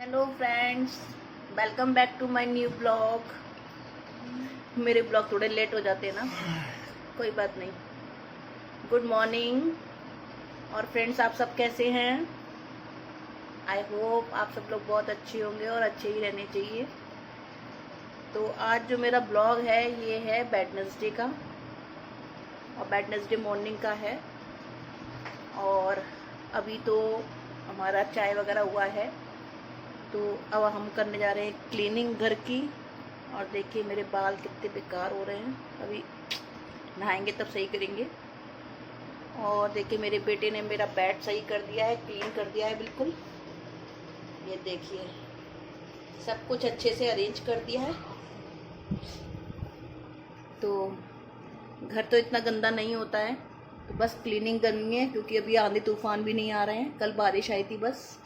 Hello friends, welcome back to my new blog. मेरे blog थोड़े late हो जाते हैं ना, कोई बात नहीं। Good morning. और फ्रेंड्स, आप सब कैसे हैं? आई होप आप सब लोग बहुत अच्छे होंगे और अच्छे ही रहने चाहिए। तो आज जो मेरा ब्लॉग है ये है वेडनेसडे का, और वेडनेसडे मॉर्निंग का है। और अभी तो हमारा चाय वगैरह हुआ है, तो अब हम करने जा रहे हैं क्लीनिंग घर की। और देखिए मेरे बाल कितने बेकार हो रहे हैं, अभी नहाएंगे तब सही करेंगे। और देखिए मेरे बेटे ने मेरा बेड सही कर दिया है, क्लीन कर दिया है बिल्कुल। ये देखिए सब कुछ अच्छे से अरेंज कर दिया है। तो घर तो इतना गंदा नहीं होता है, तो बस क्लीनिंग करनी है, क्योंकि अभी आंधी तूफान भी नहीं आ रहे हैं। कल बारिश आई थी बस।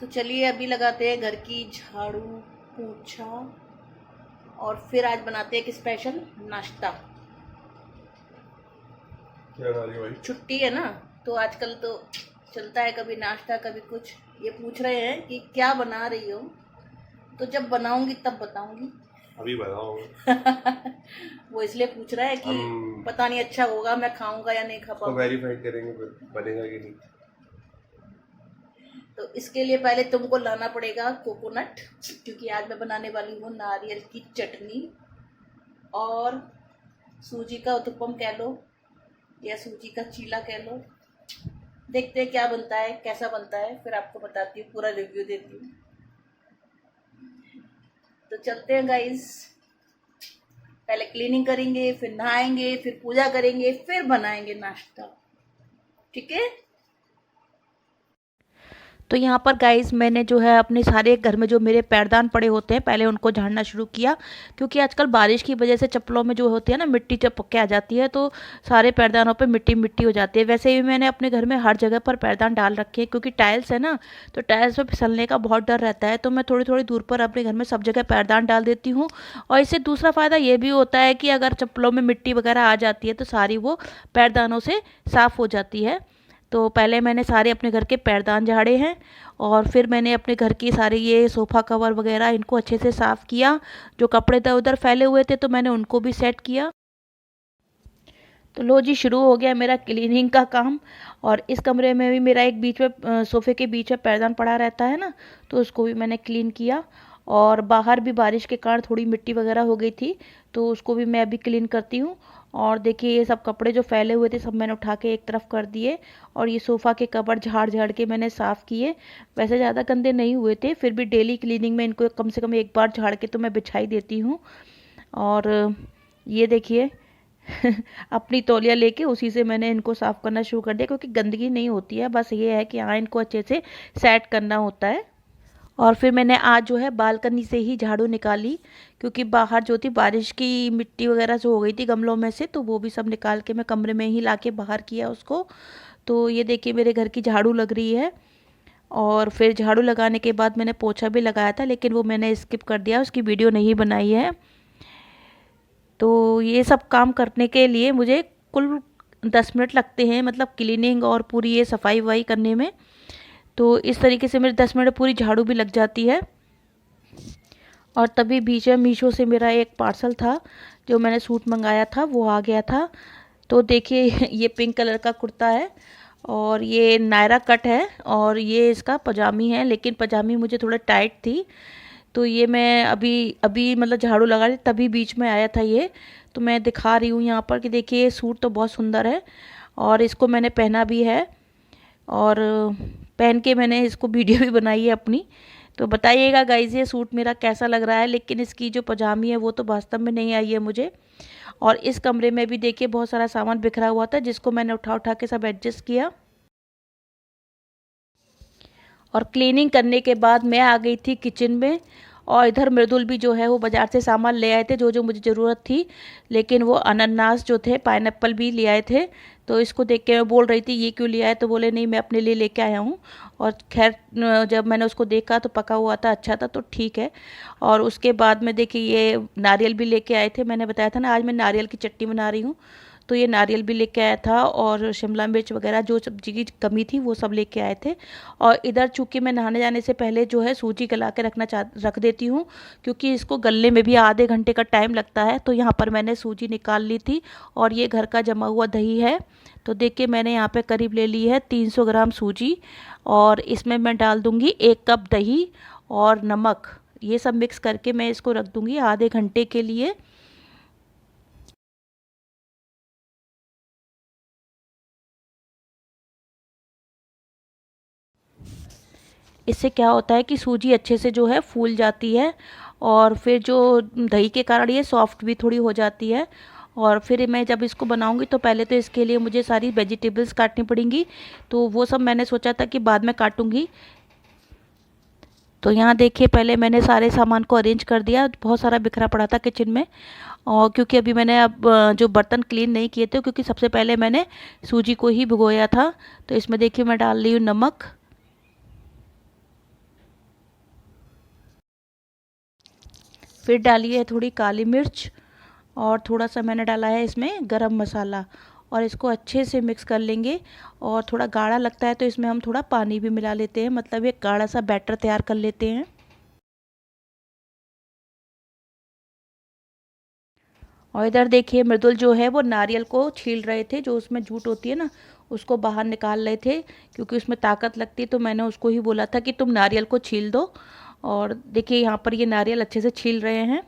तो चलिए अभी लगाते हैं घर की झाड़ू पोछा, और फिर आज बनाते हैं एक स्पेशल नाश्ता। क्या बना रही हो भाई? छुट्टी है ना, तो आजकल तो चलता है कभी नाश्ता कभी कुछ। ये पूछ रहे हैं कि क्या बना रही हो, तो जब बनाऊंगी तब बताऊंगी। अभी बताओ। वो इसलिए पूछ रहा है कि पता नहीं अच्छा होगा, मैं खाऊंगा या नहीं खा तो पाऊंगा। वेरीफाइड करेंगे फिर बनेगा कि नहीं। तो इसके लिए पहले तुमको लाना पड़ेगा कोकोनट, क्योंकि आज मैं बनाने वाली हूँ नारियल की चटनी। और सूजी का उत्तपम कह लो या सूजी का चीला कह लो। देखते हैं क्या बनता है, कैसा बनता है, फिर आपको बताती हूँ, पूरा रिव्यू देती हूँ। तो चलते हैं गाइस, पहले क्लीनिंग करेंगे, फिर नहाएंगे, फिर पूजा करेंगे, फिर बनाएंगे नाश्ता। ठीक है। तो यहाँ पर गाइस मैंने जो है अपने सारे घर में जो मेरे पैरदान पड़े होते हैं पहले उनको झाड़ना शुरू किया, क्योंकि आजकल बारिश की वजह से चप्पलों में जो होती है ना मिट्टी चपक के आ जाती है, तो सारे पैरदानों पे मिट्टी मिट्टी हो जाती है। वैसे भी मैंने अपने घर में हर जगह पर पैरदान डाल रखे हैं, क्योंकि टाइल्स है ना, तो टाइल्स पे फिसलने का बहुत डर रहता है। तो मैं थोड़ी थोड़ी दूर पर अपने घर में सब जगह पैरदान डाल देती हूँ। और इससे दूसरा फ़ायदा ये भी होता है कि अगर चप्पलों में मिट्टी वगैरह आ जाती है तो सारी वो पैरदानों से साफ़ हो जाती है। तो पहले मैंने सारे अपने घर के पैरदान झाड़े हैं, और फिर मैंने अपने घर की सारे ये सोफ़ा कवर वगैरह इनको अच्छे से साफ़ किया। जो कपड़े इधर उधर फैले हुए थे तो मैंने उनको भी सेट किया। तो लो जी, शुरू हो गया मेरा क्लीनिंग का काम। और इस कमरे में भी मेरा एक बीच में सोफ़े के बीच में पैरदान पड़ा रहता है ना, तो उसको भी मैंने क्लीन किया। और बाहर भी बारिश के कारण थोड़ी मिट्टी वगैरह हो गई थी, तो उसको भी मैं अभी क्लीन करती हूँ। और देखिए ये सब कपड़े जो फैले हुए थे सब मैंने उठा के एक तरफ कर दिए, और ये सोफ़ा के कवर झाड़ झाड़ के मैंने साफ़ किए। वैसे ज़्यादा गंदे नहीं हुए थे, फिर भी डेली क्लीनिंग में इनको कम से कम एक बार झाड़ के तो मैं बिछा ही देती हूँ। और ये देखिए अपनी तौलिया लेके उसी से मैंने इनको साफ़ करना शुरू कर दिया, क्योंकि गंदगी नहीं होती है, बस ये है कि हाँ इनको अच्छे से सेट करना होता है। और फिर मैंने आज जो है बालकनी से ही झाड़ू निकाली, क्योंकि बाहर जो थी बारिश की मिट्टी वगैरह जो हो गई थी गमलों में से, तो वो भी सब निकाल के मैं कमरे में ही लाके बाहर किया उसको। तो ये देखिए मेरे घर की झाड़ू लग रही है। और फिर झाड़ू लगाने के बाद मैंने पोछा भी लगाया था, लेकिन वो मैंने स्किप कर दिया, उसकी वीडियो नहीं बनाई है। तो ये सब काम करने के लिए मुझे कुल 10 मिनट लगते हैं, मतलब क्लीनिंग और पूरी ये सफाई वफाई करने में। तो इस तरीके से मेरे 10 मिनट पूरी झाड़ू भी लग जाती है। और तभी बीच में मीशो से मेरा एक पार्सल था, जो मैंने सूट मंगाया था वो आ गया था। तो देखिए ये पिंक कलर का कुर्ता है, और ये नायरा कट है, और ये इसका पजामी है, लेकिन पजामी मुझे थोड़ा टाइट थी। तो ये मैं अभी अभी मतलब झाड़ू लगा रही तभी बीच में आया था ये, तो मैं दिखा रही हूँ यहाँ पर कि देखिए ये सूट तो बहुत सुंदर है, और इसको मैंने पहना भी है, और पहन के मैंने इसको वीडियो भी बनाई है अपनी। तो बताइएगा गाइस ये सूट मेरा कैसा लग रहा है। लेकिन इसकी जो पजामी है वो तो वास्तव में नहीं आई है मुझे। और इस कमरे में भी देखिए बहुत सारा सामान बिखरा हुआ था, जिसको मैंने उठा उठा के सब एडजस्ट किया। और क्लीनिंग करने के बाद मैं आ गई थी किचन में, और इधर मृदुल भी जो है वो बाज़ार से सामान ले आए थे जो जो मुझे ज़रूरत थी। लेकिन वो अनानास जो थे, पाइनएप्पल भी ले आए थे। तो इसको देख के मैं बोल रही थी ये क्यों ले आए, तो बोले नहीं मैं अपने लिए लेके आया हूँ। और खैर जब मैंने उसको देखा तो पका हुआ था, अच्छा था, तो ठीक है। और उसके बाद में देखिए ये नारियल भी लेके आए थे, मैंने बताया था ना आज मैं नारियल की चटनी बना रही हूँ। तो ये नारियल भी लेके आया था और शिमला मिर्च वगैरह जो सब्जी की कमी थी वो सब लेके आए थे। और इधर चूँकि मैं नहाने जाने से पहले जो है सूजी गला के रख देती हूँ, क्योंकि इसको गलने में भी आधे घंटे का टाइम लगता है। तो यहाँ पर मैंने सूजी निकाल ली थी और ये घर का जमा हुआ दही है। तो देखिए मैंने यहाँ पे करीब ले ली है 300 ग्राम सूजी, और इसमें मैं डाल दूँगी 1 कप दही और नमक। ये सब मिक्स करके मैं इसको रख दूँगी आधे घंटे के लिए। इससे क्या होता है कि सूजी अच्छे से जो है फूल जाती है, और फिर जो दही के कारण ये सॉफ्ट भी थोड़ी हो जाती है। और फिर मैं जब इसको बनाऊंगी तो पहले तो इसके लिए मुझे सारी वेजिटेबल्स काटनी पड़ेंगी, तो वो सब मैंने सोचा था कि बाद में काटूंगी। तो यहाँ देखिए पहले मैंने सारे सामान को अरेंज कर दिया, बहुत सारा बिखरा पड़ा था किचन में। और क्योंकि अभी मैंने जो बर्तन क्लीन नहीं किए थे, क्योंकि सबसे पहले मैंने सूजी को ही भिगोया था। तो इसमें देखिए मैं डाल रही हूँ नमक, फिर डाली है थोड़ी काली मिर्च, और थोड़ा सा मैंने डाला है इसमें गरम मसाला, और इसको अच्छे से मिक्स कर लेंगे। और थोड़ा गाढ़ा लगता है तो इसमें हम थोड़ा पानी भी मिला लेते हैं, मतलब एक गाढ़ा सा बैटर तैयार कर लेते हैं। और इधर देखिए मृदुल जो है वो नारियल को छील रहे थे, जो उसमें जूट होती है ना उसको बाहर निकाल रहे थे, क्योंकि उसमें ताकत लगती है। तो मैंने उसको ही बोला था कि तुम नारियल को छील दो। और देखिए यहाँ पर ये नारियल अच्छे से छील रहे हैं।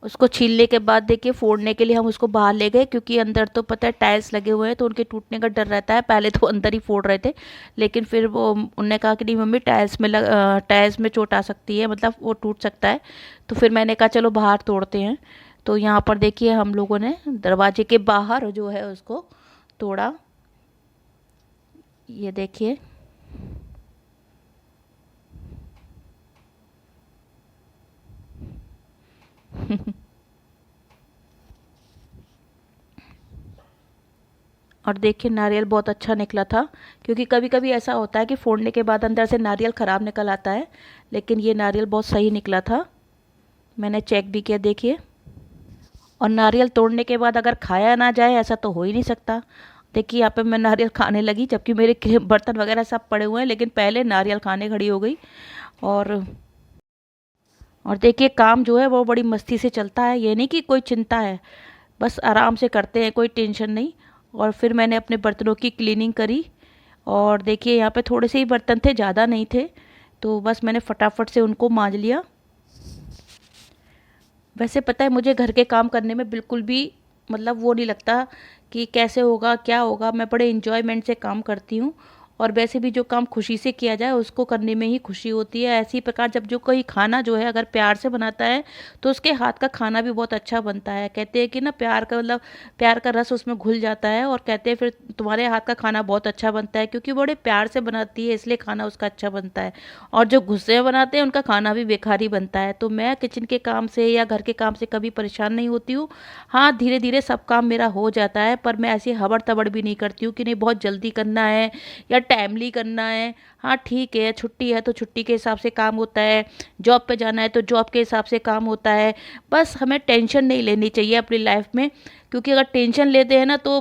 उसको छीलने के बाद देखिए फोड़ने के लिए हम उसको बाहर ले गए, क्योंकि अंदर तो पता है टाइल्स लगे हुए हैं तो उनके टूटने का डर रहता है। पहले तो अंदर ही फोड़ रहे थे, लेकिन फिर वो उनने कहा कि नहीं मम्मी टाइल्स में चोट आ सकती है, मतलब वो टूट सकता है। तो फिर मैंने कहा चलो बाहर तोड़ते हैं। तो यहाँ पर देखिए हम लोगों ने दरवाजे के बाहर जो है उसको तोड़ा, ये देखिए। और देखिए नारियल बहुत अच्छा निकला था, क्योंकि कभी कभी ऐसा होता है कि फोड़ने के बाद अंदर से नारियल ख़राब निकल आता है, लेकिन ये नारियल बहुत सही निकला था। मैंने चेक भी किया देखिए। और नारियल तोड़ने के बाद अगर खाया ना जाए ऐसा तो हो ही नहीं सकता। देखिए यहाँ पे मैं नारियल खाने लगी, जबकि मेरे बर्तन वगैरह सब पड़े हुए हैं, लेकिन पहले नारियल खाने खड़ी हो गई। और और देखिए काम जो है वो बड़ी मस्ती से चलता है, ये नहीं कि कोई चिंता है, बस आराम से करते हैं, कोई टेंशन नहीं। और फिर मैंने अपने बर्तनों की क्लीनिंग करी। और देखिए यहाँ पे थोड़े से ही बर्तन थे, ज़्यादा नहीं थे, तो बस मैंने फटाफट से उनको मांज लिया। वैसे पता है मुझे घर के काम करने में बिल्कुल भी मतलब वो नहीं लगता कि कैसे होगा क्या होगा, मैं बड़े इन्जॉयमेंट से काम करती हूँ। और वैसे भी जो काम खुशी से किया जाए उसको करने में ही खुशी होती है। ऐसी प्रकार जब जो कोई खाना जो है अगर प्यार से बनाता है तो उसके हाथ का खाना भी बहुत अच्छा बनता है। कहते हैं कि ना प्यार का मतलब प्यार का रस उसमें घुल जाता है, और कहते हैं फिर तुम्हारे हाथ का खाना बहुत अच्छा बनता है, क्योंकि बड़े प्यार से बनाती है इसलिए खाना उसका अच्छा बनता है। और जो गुस्से में बनाते हैं उनका खाना भी बेकार ही बनता है। तो मैं किचन के काम से या घर के काम से कभी परेशान नहीं होती हूँ। हाँ धीरे धीरे सब काम मेरा हो जाता है, पर मैं ऐसी हबड़ तबड़ भी नहीं करती हूँ कि नहीं बहुत जल्दी करना है या टाइमली करना है। हाँ ठीक है, छुट्टी है तो छुट्टी के हिसाब से काम होता है, जॉब पे जाना है तो जॉब के हिसाब से काम होता है। बस हमें टेंशन नहीं लेनी चाहिए अपनी लाइफ में, क्योंकि अगर टेंशन लेते हैं ना तो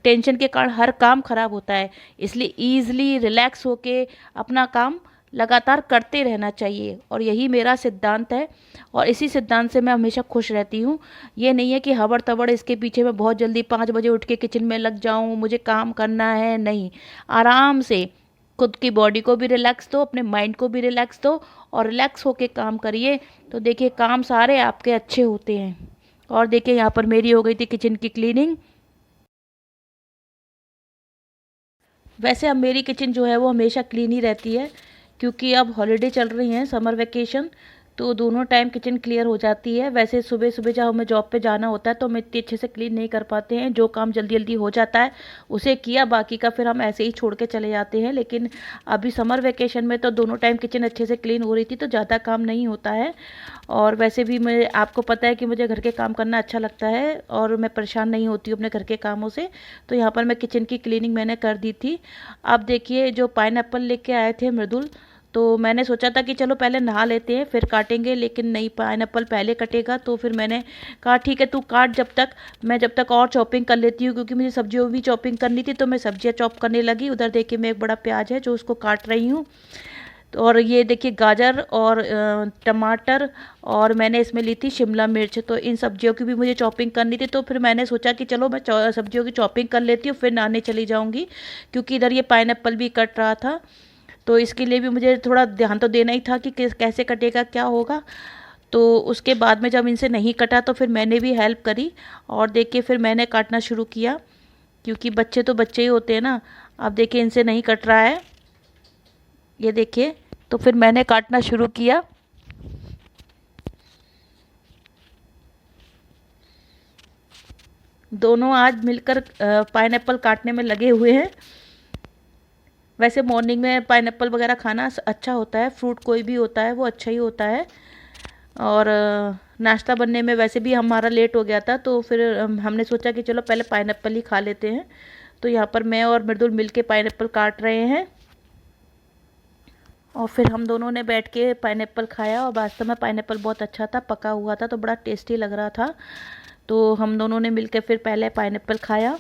टेंशन के कारण हर काम खराब होता है। इसलिए ईज़िली रिलैक्स होके अपना काम लगातार करते रहना चाहिए, और यही मेरा सिद्धांत है। और इसी सिद्धांत से मैं हमेशा खुश रहती हूँ। ये नहीं है कि हबड़ तबड़ इसके पीछे मैं बहुत जल्दी 5 बजे उठ के किचन में लग जाऊँ, मुझे काम करना है, नहीं। आराम से खुद की बॉडी को भी रिलैक्स दो, अपने माइंड को भी रिलैक्स दो, और रिलैक्स होके काम करिए। तो देखिए काम सारे आपके अच्छे होते हैं। और देखिए यहाँ पर मेरी हो गई थी किचन की क्लीनिंग। वैसे अब मेरी किचन जो है वो हमेशा क्लीन ही रहती है, क्योंकि अब हॉलीडे चल रही हैं, समर वेकेशन, तो दोनों टाइम किचन क्लियर हो जाती है। वैसे सुबह सुबह जब हमें जॉब पे जाना होता है तो हम इतनी अच्छे से क्लीन नहीं कर पाते हैं, जो काम जल्दी जल्दी हो जाता है उसे किया, बाकी का फिर हम ऐसे ही छोड़ के चले जाते हैं। लेकिन अभी समर वेकेशन में तो दोनों टाइम किचन अच्छे से क्लीन हो रही थी, तो ज़्यादा काम नहीं होता है। और वैसे भी मैं आपको पता है कि मुझे घर के काम करना अच्छा लगता है, और मैं परेशान नहीं होती हूँ अपने घर के कामों से। तो यहाँ पर मैं किचन की क्लीनिंग मैंने कर दी थी। अब देखिए जो पाइनएप्पल लेके आए थे मृदुल, तो मैंने सोचा था कि चलो पहले नहा लेते हैं फिर काटेंगे, लेकिन नहीं, पाइनएप्पल पहले कटेगा। तो फिर मैंने कहा ठीक है तू काट जब तक, मैं जब तक और चॉपिंग कर लेती हूँ, क्योंकि मुझे सब्जियों भी चॉपिंग करनी थी। तो मैं सब्जियाँ चॉप करने लगी। उधर देखिए मैं एक बड़ा प्याज है जो उसको काट रही हूँ। तो और ये देखिए गाजर और टमाटर, और मैंने इसमें ली थी शिमला मिर्च। तो इन सब्जियों की भी मुझे चॉपिंग करनी थी। तो फिर मैंने सोचा कि चलो मैं सब्जियों की चॉपिंग कर लेती हूँ फिर नहाने चली जाऊँगी, क्योंकि इधर ये पाइनएप्पल भी कट रहा था। तो इसके लिए भी मुझे थोड़ा ध्यान तो देना ही था कि कैसे कटेगा क्या होगा। तो उसके बाद में जब इनसे नहीं कटा तो फिर मैंने भी हेल्प करी, और देखिए फिर मैंने काटना शुरू किया, क्योंकि बच्चे तो बच्चे ही होते हैं ना। अब देखिए इनसे नहीं कट रहा है, ये देखिए। तो फिर मैंने काटना शुरू किया। दोनों आज मिलकर पाइनएप्पल काटने में लगे हुए हैं। वैसे मॉर्निंग में पाइनएप्पल वगैरह खाना अच्छा होता है, फ्रूट कोई भी होता है वो अच्छा ही होता है। और नाश्ता बनने में वैसे भी हमारा लेट हो गया था, तो फिर हमने सोचा कि चलो पहले पाइनएप्पल ही खा लेते हैं। तो यहाँ पर मैं और मृदुल मिल के पाइनएप्पल काट रहे हैं, और फिर हम दोनों ने बैठ के पाइनएप्पल खाया। और वास्तव में पाइनएप्पल बहुत अच्छा था, पका हुआ था तो बड़ा टेस्टी लग रहा था। तो हम दोनों ने मिलकर फिर पहले पाइनएप्पल खाया।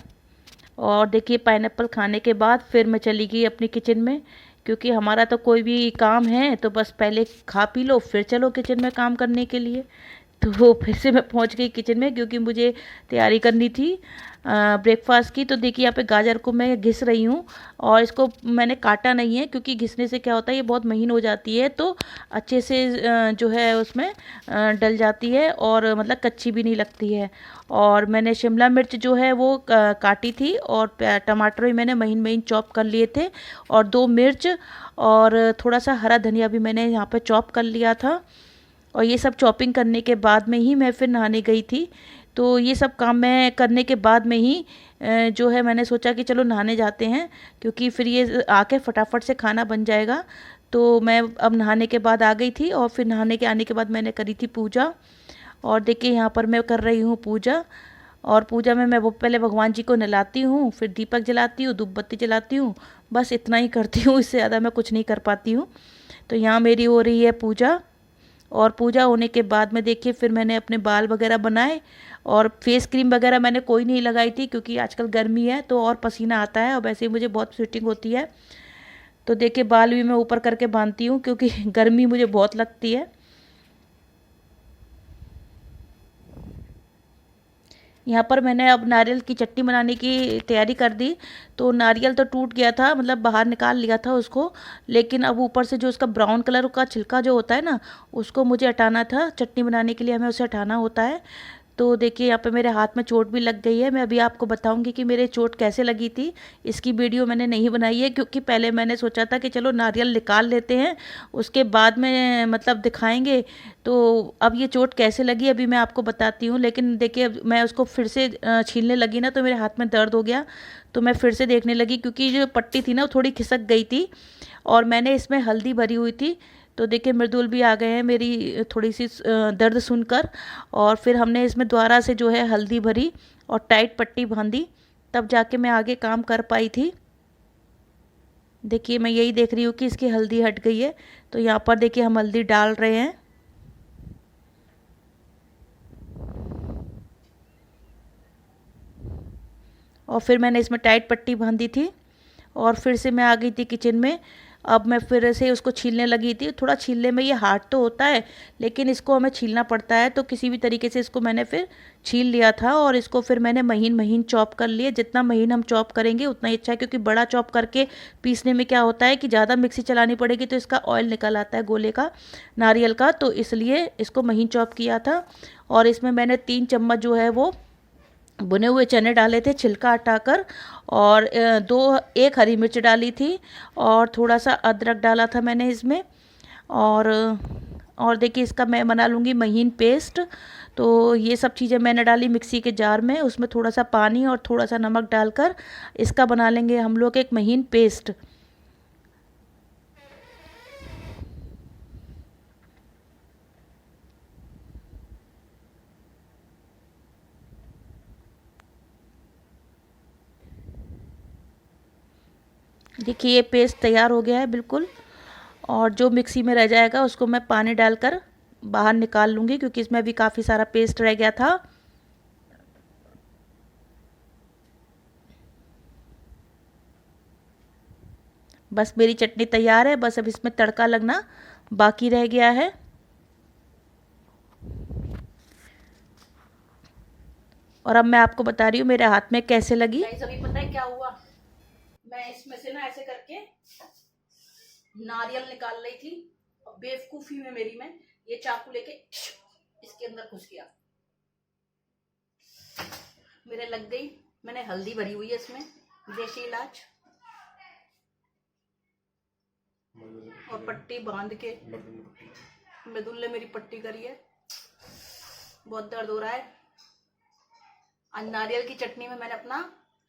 और देखिए पाइनएप्पल खाने के बाद फिर मैं चली गई अपनी किचन में, क्योंकि हमारा तो कोई भी काम है तो बस पहले खा पी लो फिर चलो किचन में काम करने के लिए। तो फिर से मैं पहुंच गई किचन में, क्योंकि मुझे तैयारी करनी थी ब्रेकफास्ट की। तो देखिए यहाँ पे गाजर को मैं घिस रही हूँ, और इसको मैंने काटा नहीं है, क्योंकि घिसने से क्या होता है ये बहुत महीन हो जाती है, तो अच्छे से जो है उसमें डल जाती है, और मतलब कच्ची भी नहीं लगती है। और मैंने शिमला मिर्च जो है वो काटी थी, और टमाटर भी मैंने महीन महीन चॉप कर लिए थे, और 2 मिर्च और थोड़ा सा हरा धनिया भी मैंने यहाँ पे चॉप कर लिया था। और ये सब चॉपिंग करने के बाद में ही मैं फिर नहाने गई थी। तो ये सब काम मैं करने के बाद में ही जो है मैंने सोचा कि चलो नहाने जाते हैं, क्योंकि फिर ये आके फटाफट से खाना बन जाएगा। तो मैं अब नहाने के बाद आ गई थी, और फिर नहाने के आने के बाद मैंने करी थी पूजा। और देखिए यहाँ पर मैं कर रही हूँ पूजा। और पूजा में मैं वो पहले भगवान जी को नहलाती हूँ, फिर दीपक जलाती हूँ, धूप बत्ती जलाती हूँ, बस इतना ही करती हूँ, इससे ज़्यादा मैं कुछ नहीं कर पाती हूँ। तो यहाँ मेरी हो रही है पूजा। और पूजा होने के बाद में देखिए फिर मैंने अपने बाल वगैरह बनाए, और फेस क्रीम वगैरह मैंने कोई नहीं लगाई थी, क्योंकि आजकल गर्मी है तो और पसीना आता है, और वैसे ही मुझे बहुत स्वेटिंग होती है। तो देखिए बाल भी मैं ऊपर करके बांधती हूँ, क्योंकि गर्मी मुझे बहुत लगती है। यहाँ पर मैंने अब नारियल की चटनी बनाने की तैयारी कर दी। तो नारियल तो टूट गया था, मतलब बाहर निकाल लिया था उसको, लेकिन अब ऊपर से जो उसका ब्राउन कलर का छिलका जो होता है ना, उसको मुझे हटाना था। चटनी बनाने के लिए हमें उसे हटाना होता है। तो देखिए यहाँ पे मेरे हाथ में चोट भी लग गई है। मैं अभी आपको बताऊंगी कि मेरे चोट कैसे लगी थी। इसकी वीडियो मैंने नहीं बनाई है, क्योंकि पहले मैंने सोचा था कि चलो नारियल निकाल लेते हैं उसके बाद में मतलब दिखाएंगे। तो अब ये चोट कैसे लगी अभी मैं आपको बताती हूँ। लेकिन देखिए अब मैं उसको फिर से छीलने लगी ना, तो मेरे हाथ में दर्द हो गया। तो मैं फिर से देखने लगी, क्योंकि जो पट्टी थी ना वो थोड़ी खिसक गई थी, और मैंने इसमें हल्दी भरी हुई थी। तो देखिए मृदुल भी आ गए हैं मेरी थोड़ी सी दर्द सुनकर। और फिर हमने इसमें दोबारा से जो है हल्दी भरी और टाइट पट्टी बांधी, तब जाके मैं आगे काम कर पाई थी। देखिए मैं यही देख रही हूँ कि इसकी हल्दी हट गई है। तो यहाँ पर देखिए हम हल्दी डाल रहे हैं। और फिर मैंने इसमें टाइट पट्टी बांधी थी, और फिर से मैं आ गई थी किचन में। अब मैं फिर से उसको छीलने लगी थी। थोड़ा छीलने में ये हार्ड तो होता है, लेकिन इसको हमें छीलना पड़ता है। तो किसी भी तरीके से इसको मैंने फिर छील लिया था, और इसको फिर मैंने महीन महीन चॉप कर लिया। जितना महीन हम चॉप करेंगे उतना ही अच्छा है, क्योंकि बड़ा चॉप करके पीसने में क्या होता है कि ज़्यादा मिक्सी चलानी पड़ेगी, तो इसका ऑयल निकल आता है गोले का, नारियल का। तो इसलिए इसको महीन चॉप किया था। और इसमें मैंने 3 चम्मच जो है वो भुने हुए चने डाले थे छिलका हटाकर, और एक हरी मिर्च डाली थी, और थोड़ा सा अदरक डाला था मैंने इसमें। और और देखिए इसका मैं बना लूँगी महीन पेस्ट। तो ये सब चीज़ें मैंने डाली मिक्सी के जार में, उसमें थोड़ा सा पानी और थोड़ा सा नमक डालकर इसका बना लेंगे हम लोग एक महीन पेस्ट। देखिए ये पेस्ट तैयार हो गया है बिल्कुल। और जो मिक्सी में रह जाएगा उसको मैं पानी डालकर बाहर निकाल लूँगी, क्योंकि इसमें भी काफ़ी सारा पेस्ट रह गया था। बस मेरी चटनी तैयार है, बस अब इसमें तड़का लगना बाकी रह गया है। और अब मैं आपको बता रही हूँ मेरे हाथ में कैसे लगी। अभी पता है क्या हुआ, मैं इसमें से ना ऐसे करके नारियल निकाल रही थी और बेवकूफ़ी में मेरी मैं ये चाकू लेके इसके अंदर घुस गया, मेरे लग गई। मैंने हल्दी भरी हुई है इसमें, देसी इलाज, और पट्टी बांध के मृदुल ने मेरी पट्टी करी है। बहुत दर्द हो रहा है। आज नारियल की चटनी में मैंने अपना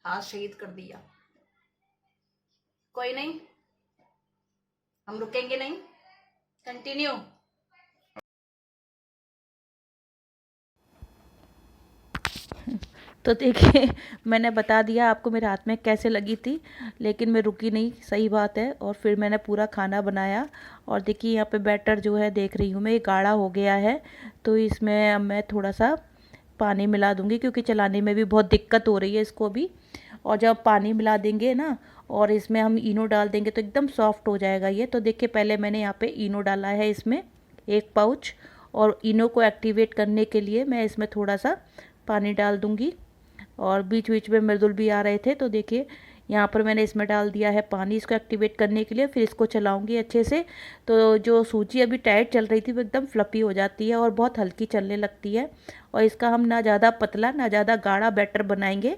हाथ शहीद कर दिया। कोई नहीं, हम रुकेंगे नहीं, कंटिन्यू। तो देखिए मैंने बता दिया आपको मेरे हाथ में कैसे लगी थी, लेकिन मैं रुकी नहीं, सही बात है। और फिर मैंने पूरा खाना बनाया। और देखिए यहाँ पे बैटर जो है देख रही हूँ मैं, ये गाढ़ा हो गया है। तो इसमें अब मैं थोड़ा सा पानी मिला दूँगी, क्योंकि चलाने में भी बहुत दिक्कत हो रही है इसको भी। और जब पानी मिला देंगे ना और इसमें हम इनो डाल देंगे तो एकदम सॉफ्ट हो जाएगा ये। तो देखिए पहले मैंने यहाँ पे इनो डाला है इसमें 1 पाउच, और इनो को एक्टिवेट करने के लिए मैं इसमें थोड़ा सा पानी डाल दूँगी। और बीच बीच में मृदुल भी आ रहे थे, तो देखिए यहाँ पर मैंने इसमें डाल दिया है पानी इसको एक्टिवेट करने के लिए। फिर इसको चलाऊंगी अच्छे से। तो जो सूजी अभी टाइट चल रही थी वो एकदम फ्लफ़ी हो जाती है और बहुत हल्की चलने लगती है। और इसका हम ना ज़्यादा पतला ना ज़्यादा गाढ़ा बैटर बनाएंगे,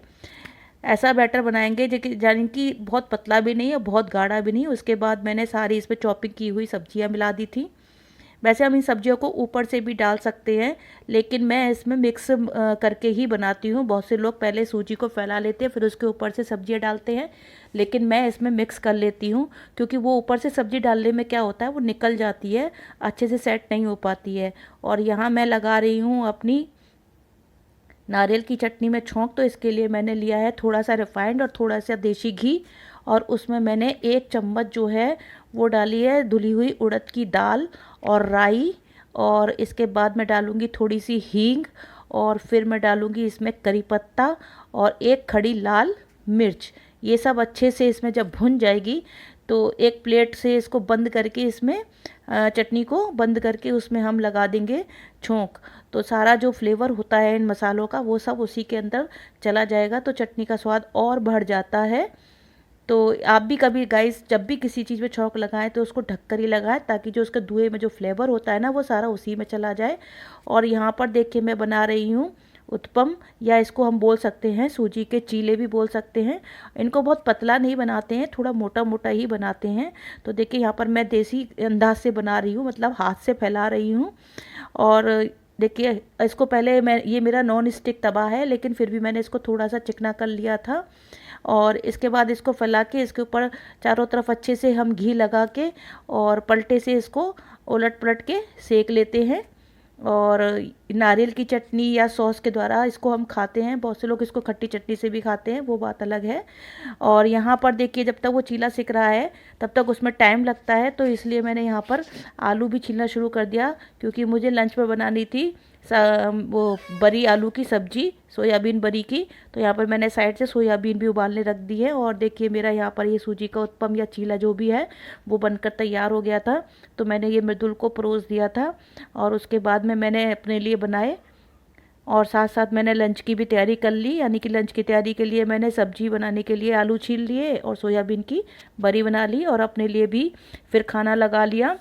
ऐसा बैटर बनाएंगे जो कि यानी कि बहुत पतला भी नहीं है बहुत गाढ़ा भी नहीं। उसके बाद मैंने सारी इसमें चॉपिंग की हुई सब्जियां मिला दी थी। वैसे हम इन सब्जियों को ऊपर से भी डाल सकते हैं, लेकिन मैं इसमें मिक्स करके ही बनाती हूँ। बहुत से लोग पहले सूजी को फैला लेते हैं फिर उसके ऊपर से सब्जियाँ डालते हैं, लेकिन मैं इसमें मिक्स कर लेती हूँ, क्योंकि वो ऊपर से सब्जी डालने में क्या होता है वो निकल जाती है, अच्छे से सेट नहीं हो पाती है। और यहाँ मैं लगा रही हूँ अपनी नारियल की चटनी में छोंक। तो इसके लिए मैंने लिया है थोड़ा सा रिफाइंड और थोड़ा सा देसी घी, और उसमें मैंने 1 चम्मच जो है वो डाली है धुली हुई उड़द की दाल और राई। और इसके बाद मैं डालूँगी थोड़ी सी हींग, और फिर मैं डालूँगी इसमें करी पत्ता और 1 खड़ी लाल मिर्च। ये सब अच्छे से इसमें जब भुन जाएगी तो एक प्लेट से इसको बंद करके इसमें चटनी को बंद करके उसमें हम लगा देंगे छोंक। तो सारा जो फ्लेवर होता है इन मसालों का वो सब उसी के अंदर चला जाएगा, तो चटनी का स्वाद और बढ़ जाता है। तो आप भी कभी गाइस जब भी किसी चीज़ में छौंक लगाएं तो उसको ढककर ही लगाएं, ताकि जो उसके धुएं में जो फ्लेवर होता है ना वो सारा उसी में चला जाए। और यहाँ पर देखिए मैं बना रही हूँ उत्पम, या इसको हम बोल सकते हैं सूजी के चीले भी बोल सकते हैं। इनको बहुत पतला नहीं बनाते हैं, थोड़ा मोटा मोटा ही बनाते हैं। तो देखिए यहाँ पर मैं देसी अंदाज से बना रही हूँ, मतलब हाथ से फैला रही हूँ। और देखिए इसको पहले ये मेरा नॉन स्टिक तवा है, लेकिन फिर भी मैंने इसको थोड़ा सा चिकना कर लिया था। और इसके बाद इसको फैला के इसके ऊपर चारों तरफ अच्छे से हम घी लगा के और पलटे से इसको उलट पलट के सेक लेते हैं। और नारियल की चटनी या सॉस के द्वारा इसको हम खाते हैं। बहुत से लोग इसको खट्टी चटनी से भी खाते हैं, वो बात अलग है। और यहाँ पर देखिए जब तक वो चीला सिक रहा है तब तक उसमें टाइम लगता है, तो इसलिए मैंने यहाँ पर आलू भी छीलना शुरू कर दिया, क्योंकि मुझे लंच में बनानी थी वो बरी आलू की सब्जी, सोयाबीन बरी की। तो यहाँ पर मैंने साइड से सोयाबीन भी उबालने रख दी है। और देखिए मेरा यहाँ पर ये सूजी का उत्पम या चीला जो भी है वो बनकर तैयार हो गया था। तो मैंने ये मृदुल को परोस दिया था, और उसके बाद में मैंने अपने लिए बनाए। और साथ साथ मैंने लंच की भी तैयारी कर ली, यानी कि लंच की तैयारी के लिए मैंने सब्जी बनाने के लिए आलू छील लिए और सोयाबीन की बरी बना ली, और अपने लिए भी फिर खाना लगा लिया।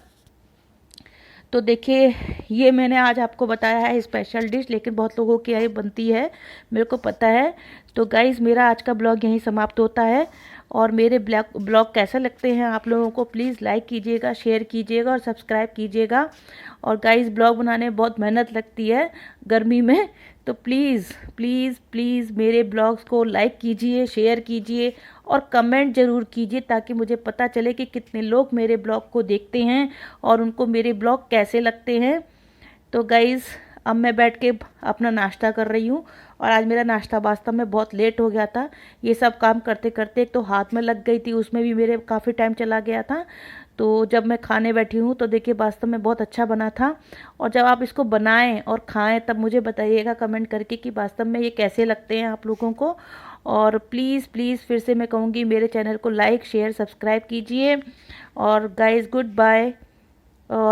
तो देखिए ये मैंने आज आपको बताया है स्पेशल डिश, लेकिन बहुत लोगों की यही बनती है, मेरे को पता है। तो गाइज़ मेरा आज का ब्लॉग यहीं समाप्त होता है। और मेरे ब्लॉग कैसे लगते हैं आप लोगों को प्लीज़ लाइक कीजिएगा, शेयर कीजिएगा और सब्सक्राइब कीजिएगा। और गाइज़ ब्लॉग बनाने में बहुत मेहनत लगती है गर्मी में, तो प्लीज़ प्लीज़ प्लीज़ मेरे ब्लॉग्स को लाइक कीजिए, शेयर कीजिए और कमेंट ज़रूर कीजिए, ताकि मुझे पता चले कि कितने लोग मेरे ब्लॉग को देखते हैं और उनको मेरे ब्लॉग कैसे लगते हैं। तो गाइज़ अब मैं बैठ के अपना नाश्ता कर रही हूँ। और आज मेरा नाश्ता वास्तव में बहुत लेट हो गया था। ये सब काम करते करते एक तो हाथ में लग गई थी, उसमें भी मेरे काफ़ी टाइम चला गया था। तो जब मैं खाने बैठी हूँ तो देखिए वास्तव में बहुत अच्छा बना था। और जब आप इसको बनाएं और खाएं तब मुझे बताइएगा कमेंट करके कि वास्तव में ये कैसे लगते हैं आप लोगों को। और प्लीज़ प्लीज़ फिर से मैं कहूँगी, मेरे चैनल को लाइक शेयर सब्सक्राइब कीजिए। और गाइस गुड बाय।